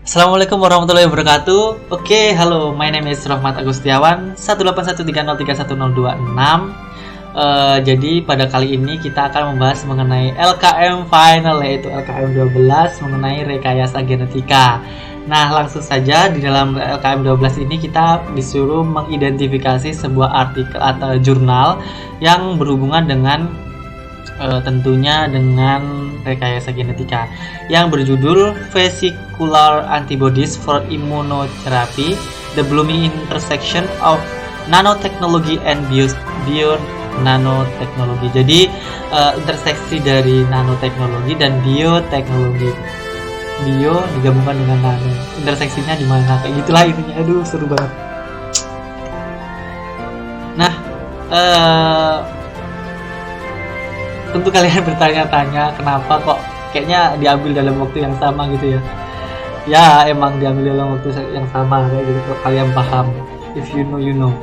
Assalamualaikum warahmatullahi wabarakatuh. Oke, halo, my name is Rahmat Agustiawan 181303126. Jadi pada kali ini kita akan membahas mengenai LKM final, yaitu LKM 12 mengenai rekayasa genetika. Nah, langsung saja di dalam LKM 12 ini kita disuruh mengidentifikasi sebuah artikel atau jurnal yang berhubungan dengan tentunya dengan rekayasa genetika yang berjudul Vesicular Antibodies for Immunotherapy: The Blooming Intersection of Nanotechnology and Bio-Nanotechnology. Jadi interseksi dari nanoteknologi dan bioteknologi. Bio digabungkan dengan nano. Interseksinya di mana? Kayak gitulah intinya. Aduh, seru banget. Nah, tentu kalian bertanya-tanya kenapa kok kayaknya diambil dalam waktu yang sama gitu ya. Ya, emang diambil dalam waktu yang sama kayak gitu. Kalau kalian paham, if you know you know.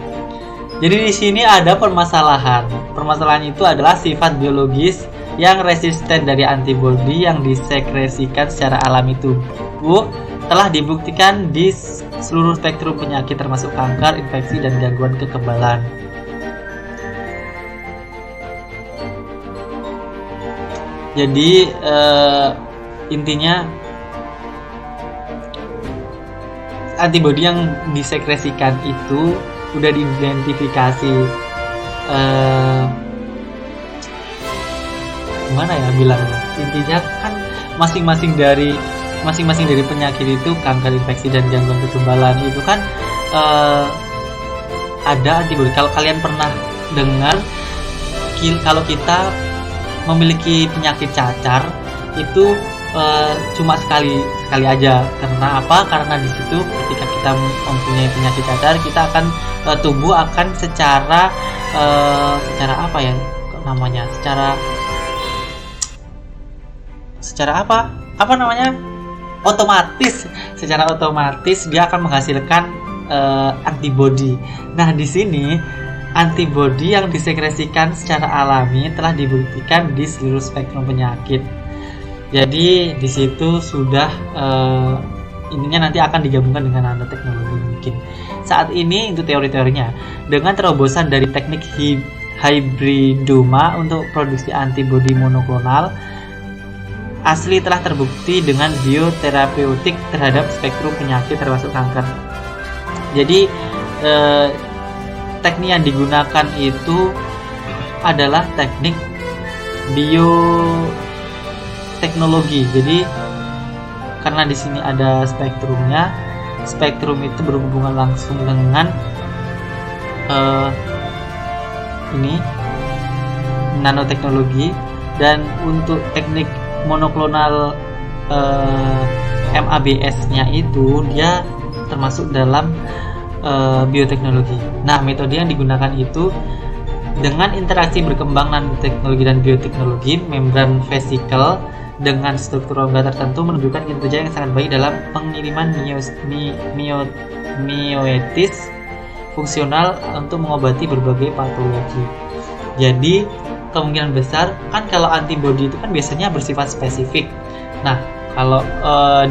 Jadi di sini ada permasalahan. Permasalahan itu adalah sifat biologis yang resisten dari antibodi yang disekresikan secara alami tubuh telah dibuktikan di seluruh spektrum penyakit termasuk kanker, infeksi, dan gangguan kekebalan. Jadi intinya antibodi yang disekresikan itu udah diidentifikasi, gimana ya bilangnya, intinya kan masing-masing dari penyakit itu, kanker, infeksi, dan gangguan kekebalan itu kan ada antibodi. Kalau kalian pernah dengar, kalau kita memiliki penyakit cacar itu cuma sekali aja. Karena apa? Karena di situ ketika kita mempunyai penyakit cacar, kita akan tubuh akan secara apa ya namanya? Secara apa namanya? Secara otomatis dia akan menghasilkan antibodi. Nah, di sini antibodi yang disekresikan secara alami telah dibuktikan di seluruh spektrum penyakit. Jadi di situ sudah intinya nanti akan digabungkan dengan nanoteknologi mungkin. Saat ini untuk teori-teorinya, dengan terobosan dari teknik hybridoma untuk produksi antibodi monoklonal asli telah terbukti dengan bioterapeutik terhadap spektrum penyakit termasuk kanker. Jadi teknik yang digunakan itu adalah teknik bioteknologi. Jadi karena di sini ada spektrumnya, spektrum itu berhubungan langsung dengan ini nanoteknologi, dan untuk teknik monoklonal MABS-nya itu dia termasuk dalam bioteknologi. Nah, metode yang digunakan itu dengan interaksi berkembang nanoteknologi dan bioteknologi, membran vesikel dengan struktur rongga tertentu menunjukkan kinerja yang sangat baik dalam pengiriman mioetis fungsional untuk mengobati berbagai patologi. Jadi kemungkinan besar kan kalau antibodi itu kan biasanya bersifat spesifik. Nah, kalau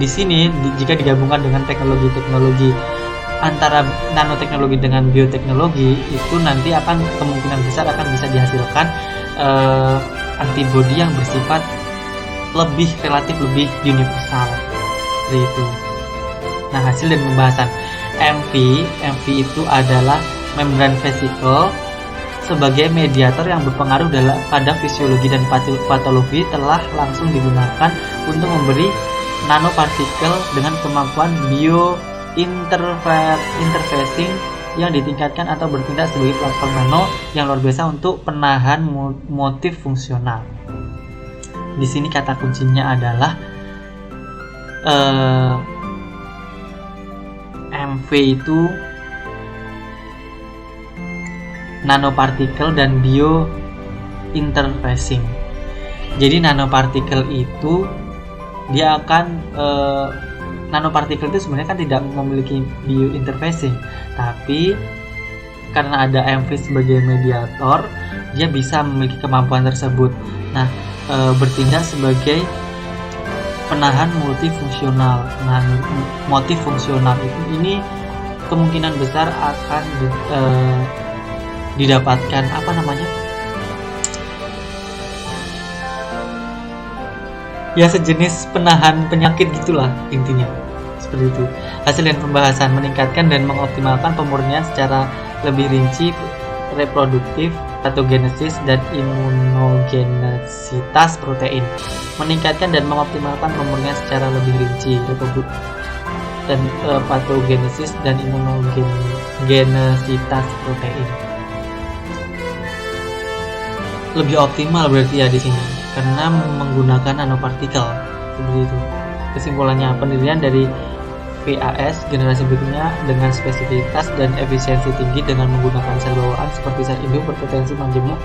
di sini jika digabungkan dengan teknologi antara nanoteknologi dengan bioteknologi, itu nanti akan kemungkinan besar akan bisa dihasilkan antibodi yang bersifat relatif lebih universal seperti itu. Nah, hasil dan pembahasan MV itu adalah membran vesikel sebagai mediator yang berpengaruh pada fisiologi dan patologi telah langsung digunakan untuk memberi nanopartikel dengan kemampuan interfacing yang ditingkatkan atau bertindak sebagai platform nano yang luar biasa untuk penahan motif fungsional. Di sini kata kuncinya adalah MV itu nanopartikel dan bio-interfacing. Jadi nanopartikel itu dia akan nanopartikel itu sebenarnya kan tidak memiliki bio-interfacing, tapi karena ada MV sebagai mediator, dia bisa memiliki kemampuan tersebut. Nah, bertindak sebagai penahan multifungsional. Penahan multifungsional ini kemungkinan besar akan didapatkan apa namanya? Ya sejenis penahan penyakit gitulah intinya. Seperti itu. Hasil dan pembahasan meningkatkan dan mengoptimalkan pemurnian secara lebih rinci reproduktif, patogenesis dan imunogenesitas protein. Meningkatkan dan mengoptimalkan pemurnian secara lebih rinci reproduktif dan patogenesis dan imunogenesitas protein. Lebih optimal berarti ya di sini karena menggunakan nanopartikel seperti itu. Kesimpulannya, pendirian dari VAS generasi berikutnya dengan spesifitas dan efisiensi tinggi dengan menggunakan sel bawaan seperti sel induk berpotensi menjemuk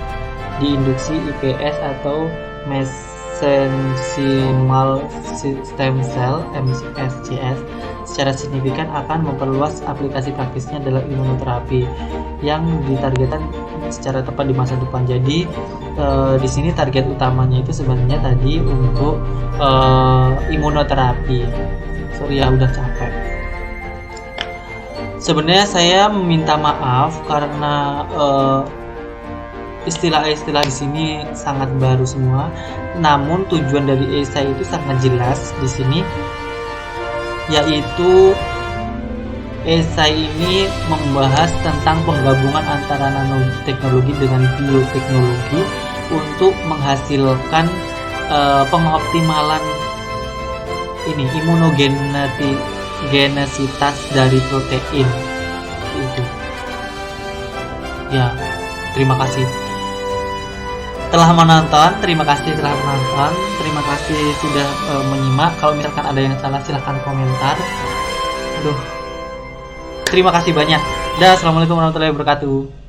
diinduksi IPS atau mesenchymal stem cell (MSCS) secara signifikan akan memperluas aplikasi praktisnya dalam imunoterapi yang ditargetkan secara tepat di masa depan. Jadi di sini target utamanya itu sebenarnya tadi untuk imunoterapi. Sorry ya udah capek. Sebenarnya saya meminta maaf karena istilah-istilah di sini sangat baru semua. Namun tujuan dari esai itu sangat jelas di sini, yaitu esai ini membahas tentang penggabungan antara nanoteknologi dengan bioteknologi untuk menghasilkan pengoptimalan ini imunogenesitas dari protein itu. Ya, terima kasih telah menonton, terima kasih sudah menyimak. Kalau misalkan ada yang salah silahkan komentar. Terima kasih banyak. Assalamualaikum warahmatullahi wabarakatuh.